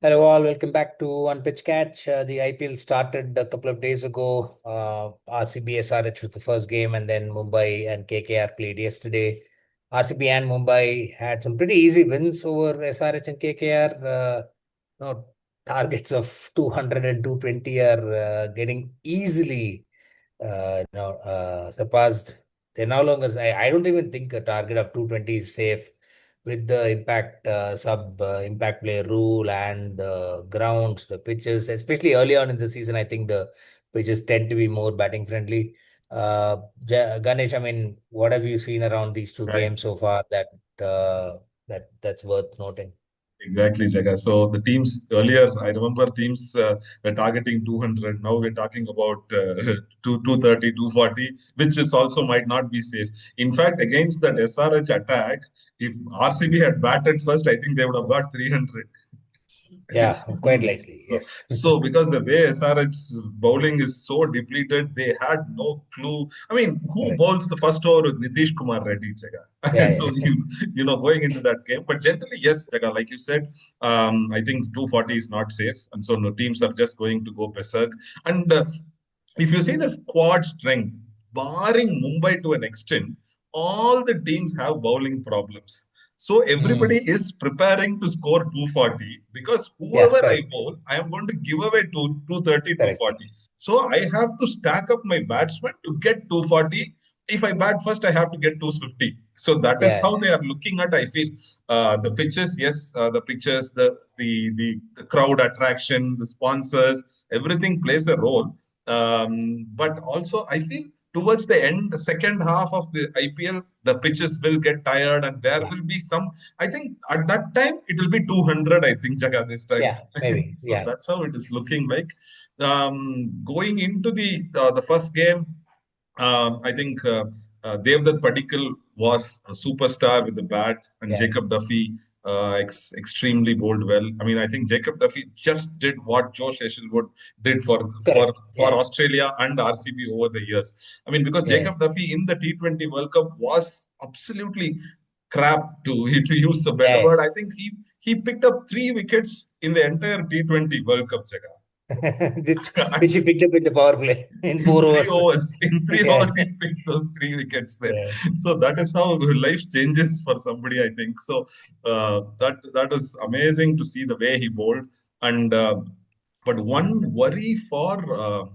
Hello all, welcome back to One Pitch Catch. The IPL started a couple of days ago. RCB SRH was the first game, and then Mumbai and KKR played yesterday. RCB and Mumbai had some pretty easy wins over SRH and KKR. No, targets of 200 and 220 are getting easily surpassed. They're no longer, I don't even think a target of 220 is safe with the impact sub impact play rule and the grounds, the pitches, especially early on in the season. I think the pitches tend to be more batting friendly. Ganesh, I mean, what have you seen around these two Right, games so far that's worth noting? exactly, Jaga. So the teams earlier, I remember teams were targeting 200. Now we're talking about 230, 240, which is also might not be safe. In fact, against that SRH attack, if RCB had batted first, I think they would have got 300. Yeah, quite likely. So, Yes. so because the way SRH's bowling is so depleted, they had no clue. I mean, who Correct. bowls the first over with Nitish Kumar Reddy, Yeah, Jaga? So yeah. going into that game, but generally, yes, Jaga, like you said, I think 240 is not safe, and so no teams are just going to go pesag. And if you see the squad strength, barring Mumbai to an extent, all the teams have bowling problems. So everybody Mm. is preparing to score 240 because Yeah, whoever I correct. bowl, I am going to give away 230, Correct. 240. So I have to stack up my batsmen to get 240. If I bat first, I have to get 250. So that is Yeah, how they are looking at. I feel the pitches, yes, the pitches, the crowd attraction, the sponsors, everything plays a role. But also, I feel towards the end, the second half of the IPL, the pitches will get tired, and there yeah, will be some. I think at that time it will be 200. I think Jaga this time. yeah, maybe. So Yeah. that's how it is looking like. Going into the first game, I think Devdutt Padikkal was a superstar with the bat, and Yeah. Jacob Duffy extremely bowled well. I mean, I think Jacob Duffy just did what Josh Hazlewood did for Correct. for Yeah. Australia and RCB over the years. I mean, because Yeah. Jacob Duffy in the T20 World Cup was absolutely crap to use a better Yeah. word. I think he picked up 3 wickets in the entire T20 World Cup, which Jaga. which he picked up in the power play in four In three overs. overs. In three Yeah. overs, he picked those 3 wickets there. Yeah. So that is how life changes for somebody, I think. So that is amazing to see the way he bowled. And but one worry for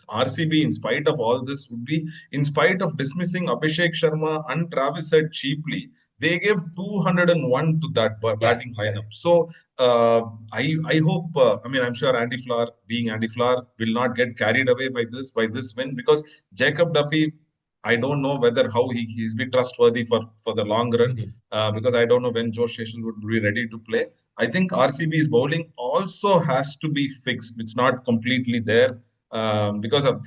RCB, in spite of all this, would be in spite of dismissing Abhishek Sharma and Travis Head cheaply, they gave 201 to that Yeah. batting lineup. Correct. So I hope. I mean, I'm sure Andy Flower, being Andy Flower, will not get carried away by this win because Jacob Duffy. I don't know whether how he's be trustworthy for the long run Mhm. because I don't know when Josh Hazlewood would be ready to play. I think RCB's bowling also has to be fixed. It's not completely there because of,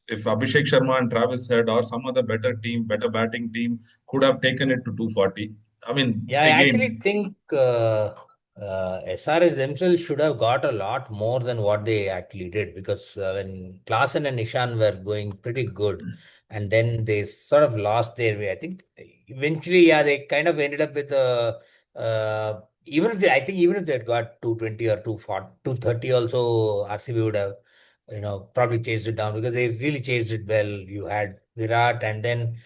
if Abhishek Sharma and Travis Head or some other better team, better batting team could have taken it to 240. I mean, Yeah, I actually again, think SRS themselves should have got a lot more than what they actually did because when Klaasen and Nishan were going pretty good, and then they sort of lost their way. I think eventually, yeah, they kind of ended up with even if I think even if they had got 220 or 240, 230 also, RCB would have, probably chased it down because they really chased it well. You had Virat, and then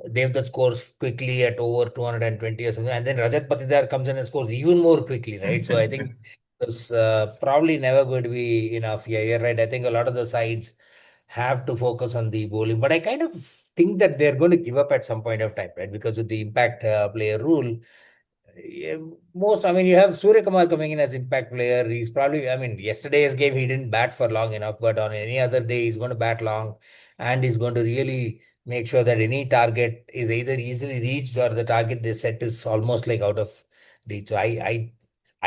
Devdutt scores quickly at over 220 or something, and then Rajat Patidar comes in and scores even more quickly, right? So I think it's probably never going to be enough. Yeah, you're right. I think a lot of the sides have to focus on the bowling, but I kind of think that they're going to give up at some point of time, right? Because with the impact player rule, yeah, I mean, you have Surya Kumar coming in as impact player. He's probably, I mean, yesterday's game, he didn't bat for long enough, but on any other day, he's going to bat long and he's going to really make sure that any target is either easily reached or the target they set is almost like out of reach. So I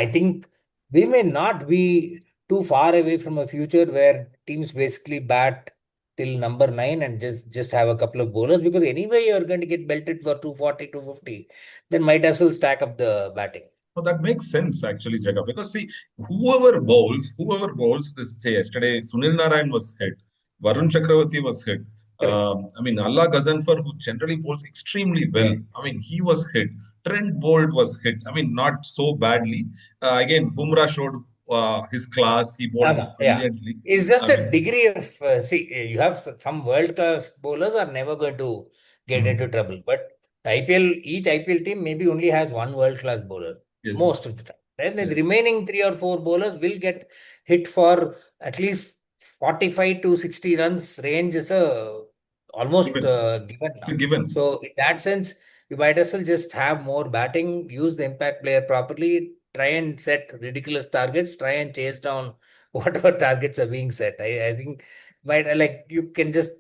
think we may not be too far away from a future where teams basically bat till number nine and just have a couple of bowlers because anyway, you're going to get belted for 240, 250, then might as well stack up the batting. so that makes sense actually, Jaga, because see, whoever bowls, this say yesterday, Sunil Narayan was hit, Varun Chakravarti was hit. Correct. I mean, Allah Gazanfar, who generally bowls extremely well. Yeah. I mean, he was hit. Trent Bolt was hit. I mean, not so badly. Again, Bumrah showed his class. He bowled Yeah. brilliantly. It's just I a mean, degree of, you have some world-class bowlers are never going to get into mm, trouble. But each IPL team maybe only has one world-class bowler yes, most of the time. Then the yes. remaining three or four bowlers will get hit for at least 45 to 60 runs range is a almost Given. given It's a now. given. So in that sense, you might as well just have more batting, use the impact player properly, try and set ridiculous targets, try and chase down whatever targets are being set. I think might like you can just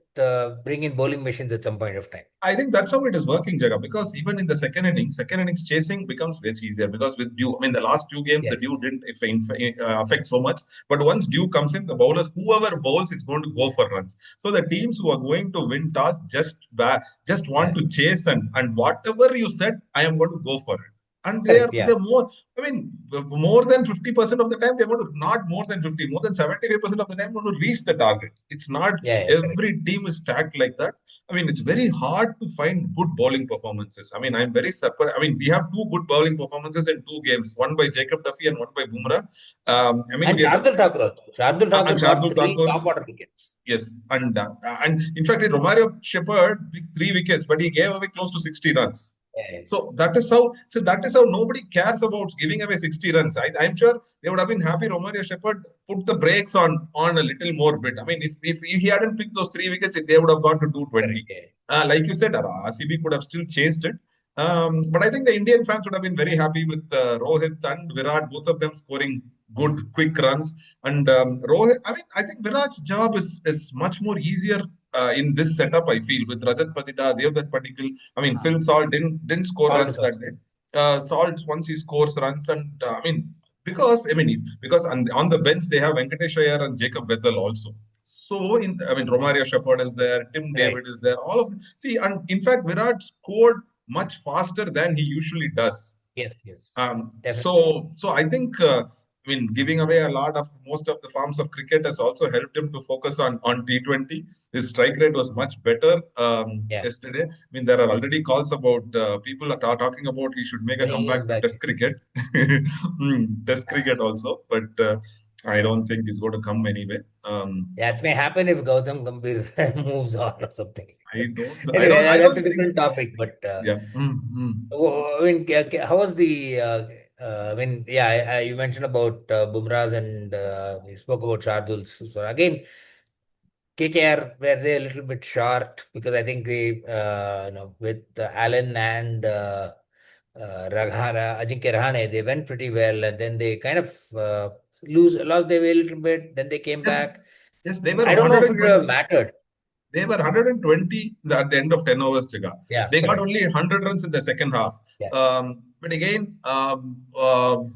bring in bowling machines at some point of time. I think that's how it is working, Jaga, because even in the second innings chasing becomes much easier because with Dew, I mean, the last two games, Yeah, the Dew didn't affect so much. But once Dew comes in, the bowlers, whoever bowls, it's going to go for runs. So the teams who are going to win toss just want yeah, to chase and whatever you said, I am going to go for it. And correct. Yeah, they're more, I mean, more than 50% of the time, they're going to not more than 50, more than 75% of the time, going to reach the target. It's not yeah, yeah, correct. every team is stacked like that. I mean, it's very hard to find good bowling performances. I mean, I'm very surprised. I mean, we have two good bowling performances in two games, one by Jacob Duffy and one by Bumrah. I mean, And we are Shardul Thakur also. Shardul and Thakur got Shardul three Thakur. top order wickets. Yes, and in fact, Romario Shepherd picked 3 wickets, but he gave away close to 60 runs. Yeah, yeah, So that is how nobody cares about giving away 60 runs. I'm sure they would have been happy. Romario Shepherd put the brakes on a little more bit. I mean, if he hadn't picked those 3 wickets, they would have gone to correct. 220. Yeah, Like you said, RCB could have still chased it. But I think the Indian fans would have been very happy with Rohit and Virat, both of them scoring good, quick runs. And Rohit, I mean, I think Virat's job is much more easier in this setup. I feel with Rajat Patida, Devdutt Patikal. I mean, Phil Salt didn't score all runs this. that day. Salt once he scores runs, and I mean, because on the bench they have Venkatesh Iyer and Jacob Bethel also. So I mean, Romario Shepherd is there, Tim Right. David is there. All of them. See, and in fact, Virat scored much faster than he usually does. Yes, yes, definitely. So I think I mean giving away a lot of most of the forms of cricket has also helped him to focus on T20. His strike rate was much better Yeah, yesterday. I mean there are already calls about people are talking about he should make a bringing him comeback to back. Test cricket, Test cricket also, but I don't think it's going to come anyway. That may happen if Gautam Gambhir moves on or something. I Anyway, I that's a don't think different topic. But yeah. I mean, how was the? I mean, yeah, you mentioned about Bumrah's and you spoke about Shardul's. So again, KKR were they a little bit short because I think they, with Allen and Ajinkya Rahane, they went pretty well, and then they kind of lost their way a little bit. Then they came Yes, back. yes, they were I don't know if it would have 120. mattered. They were 120 at the end of 10 overs, Chiga. Yeah, They got correct. only 100 runs in the second half. Yeah, But again,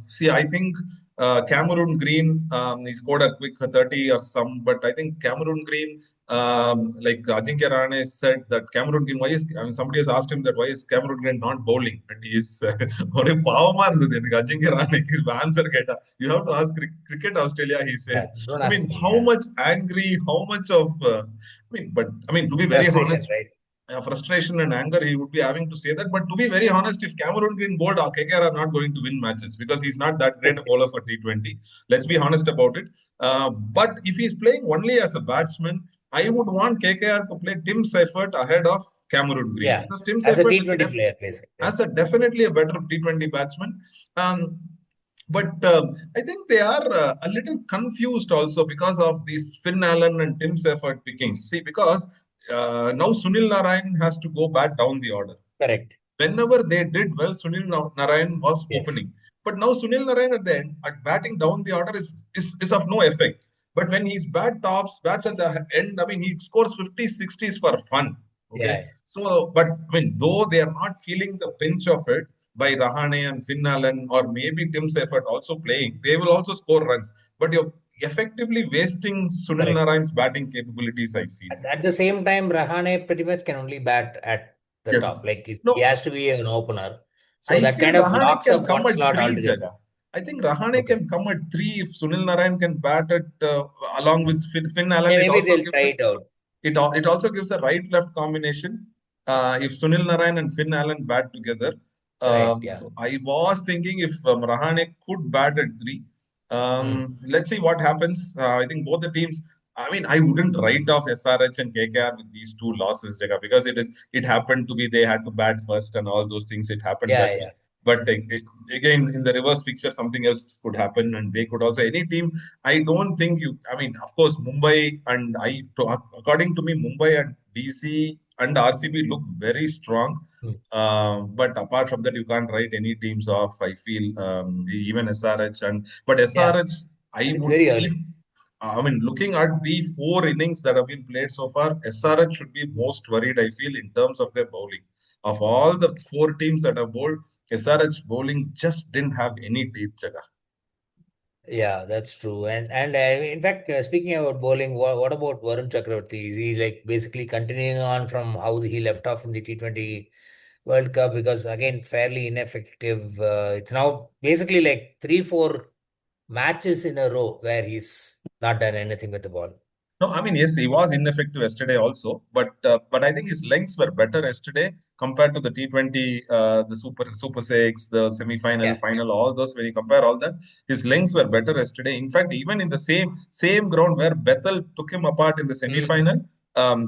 see, I think Cameron Green, he scored a quick 30 or some, but I think Cameron Green, like Ajinkya Rahane said that Cameron Green, I mean, somebody has asked him that why is Cameron Green not bowling? And he is, ஒரு பாவமா இருந்தது எனக்கு அஜிங்க ராணிக்கு answer கேட்டா you have to ask cricket Australia, he yeah. says. Don't I ask mean, me. how Yeah. much angry, how much of I mean, to be very Frustration, honest, right? frustration and anger, he would be having to say that. But to be very honest, if Cameron Green bowled, KKR are not going to win matches because he's not that great a bowler for T20. Let's be honest about it. But if he's playing only as a batsman, I would want KKR to play Tim Seifert ahead of Cameron Green Yeah, because Tim as a Seifert is T20 player, basically. Yeah. as a definitely a better T20 batsman. Um, but I think they are a little confused also because of these Finn Allen and Tim Seifert pickings. See, because now Sunil Narayan has to go back down the order. Correct. Whenever they did well, Sunil Narayan was Yes. opening. But now Sunil Narayan at the end, at batting down the order is of no effect. But when he's bats at the end, I mean, he scores 50s, 60s for fun. Okay. Yeah. So, but I mean, though they are not feeling the pinch of it by Rahane and Finn Allen or maybe Tim Seifert also playing, they will also score runs. But you're effectively wasting Sunil Correct. Narayan's batting capabilities, I feel. At the same time, Rahane pretty much can only bat at the top. Yes. Like he No, has to be an opener. So I that feel kind of Rahane locks can up come one at slot three, altogether. Jaga. I think Rahane Okay. can come at three if Sunil Narayan can bat it along with Finn Allen. Yeah, It maybe also they'll gives try him it out. it also gives a right-left combination. If Sunil Narayan and Finn Allen bat together, Correct. Yeah. so I was thinking if Rahane could bat at three. Mm. Let's see what happens. I think both the teams. I mean, I wouldn't write off SRH and KKR with these two losses, Jaga, because it happened to be they had to bat first and all those things. It happened Yeah. that way. Yeah. But again, in the reverse picture, something else could happen, and they could also any team. I don't think you. I mean, of course, Mumbai and according to me, Mumbai and DC and RCB look very strong. Mm. But apart from that, you can't write any teams off. I feel even SRH but Yeah. SRH, I And it's would very if early. I mean, looking at the four innings that have been played so far, SRH should be most worried, I feel, in terms of their bowling. Of all the four teams that have bowled, SRH bowling just didn't have any teeth, Jaga. Yeah, that's true. And in fact, speaking about bowling, what about Varun Chakravarti? Is he like basically continuing on from how he left off in the T20 World Cup? Because again, fairly ineffective. It's now basically like 3, 4 matches in a row where he's not done anything with the ball. No, I mean, yes, he was ineffective yesterday also, but I think his lengths were better yesterday compared to the T20, the Super Six, the semi-final, Yeah. final, all those. When you compare all that, his lengths were better yesterday. In fact, even in the same ground where Bethel took him apart in the Mm. semi-final,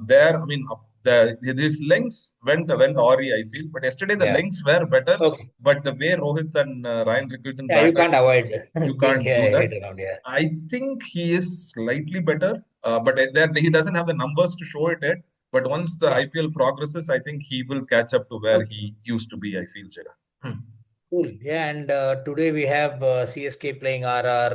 there, I mean, his lengths went awry, I feel. But yesterday the Yeah. lengths were better, Okay. but the way Rohit and Ryan Rickerton Yeah, you batted, can't avoid you being can't do that. hit around. Yeah. I think he is slightly better, but that he doesn't have the numbers to show it yet. But once the Yeah. IPL progresses, I think he will catch up to where Okay. he used to be. I feel, Jada. Cool. Yeah, and today we have CSK playing RR,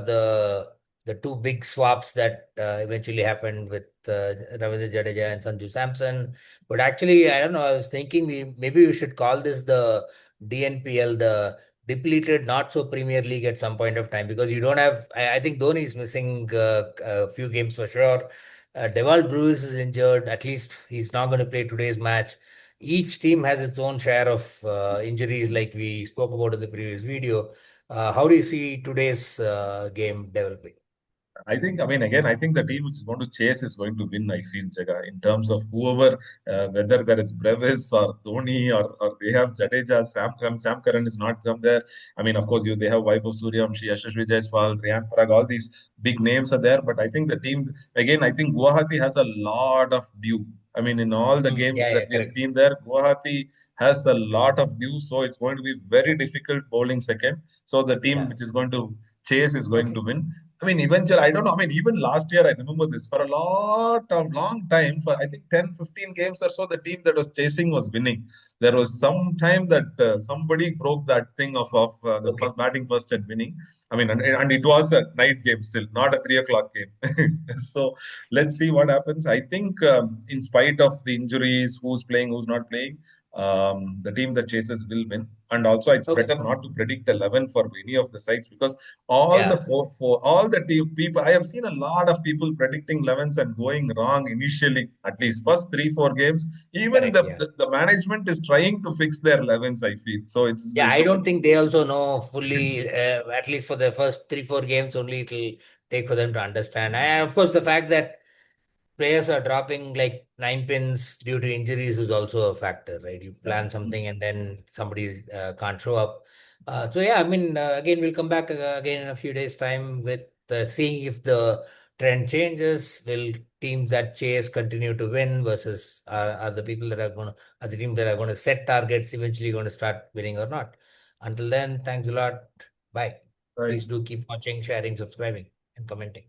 the two big swaps that eventually happened with Ravindra Jadeja and Sanju Samson. But actually, I don't know. I was thinking maybe we should call this the DNPL, the depleted not so Premier League at some point of time because you don't have. I think Dhoni is missing a few games for sure. Deval Bruce is injured. At least he's not going to play today's match. Each team has its own share of injuries, like we spoke about in the previous video. How do you see today's game developing? I mean, again, I think the team which is going to chase is going to win. I feel, Jaga, in terms of whoever, whether there is Brevis or Dhoni or they have Jadeja, Sam Curran is not come there. I mean, of course, they have Vaibhav Suryavanshi, Yashasvi Jaiswal, Riyan Parag, all these big names are there. But I think the team, again, I think Guwahati has a lot of due. I mean, in all the Mm, games yeah, that yeah, we have correct. seen there, Guwahati has a lot of due. So it's going to be very difficult bowling second. So the team Yeah. which is going to chase is going to Okay. win. I mean, eventually, I don't know. I mean, even last year, I remember this for a long time, for I think 10, 15 games or so, the team that was chasing was winning. There was some time that somebody broke that thing of the Okay. first batting first and winning. I mean, and it was a night game still, not a 3 o'clock game. So let's see what happens. I think, in spite of the injuries, who's playing, who's not playing, the team that chases will win. And also, it's Okay. better not to predict 11 for any of the sides because all the Yeah. for all the team people I have seen a lot of people predicting 11s and going wrong initially, at least first 3 4 games. Even Correct. Yeah. the management is trying to fix their 11s, I feel. So Yeah, it's I don't think they also know fully, at least for the first 3, 4 games only, it'll take for them to understand. And of course, the fact that players are dropping like 9 pins due to injuries is also a factor, right? You yeah. plan something and then somebody can't show up. So yeah, I mean, again, we'll come back again in a few days' time with seeing if the trend changes. Will teams that chase continue to win versus are the people that are the teams that are going to set targets eventually going to start winning or not? Until then, thanks a lot. Bye. Right. Please do keep watching, sharing, subscribing, and commenting.